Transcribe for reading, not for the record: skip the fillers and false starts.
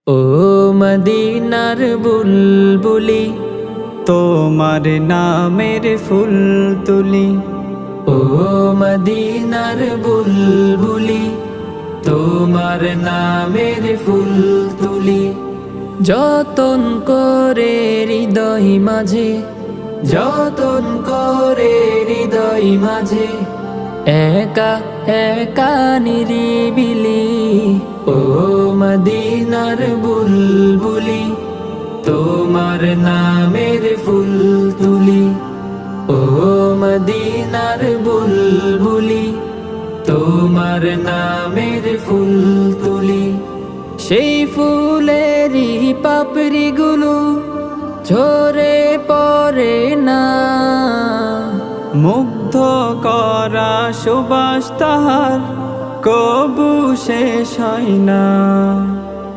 ও মদিনার বুলবুলি, তোমার নামের ফুল তুলি। ও মদিনার বুলবুলি, তোমার নামের ফুল তুলি। যতন করে হৃদয় মাঝে, যতন করে হৃদয় মাঝে, একা একা নিরিবিলি। ও মদিনার বুলবুলি, তোমার নামের ফুল তুলি। ও মদিনার বুলবুলি, তোমার নামের ফুল তুলি। সেই ফুলেরই পাপড়িগুলো ঝরে পড়ে না, মুগ্ধ করা সুবাস তাহার কবু শেষ হয় না।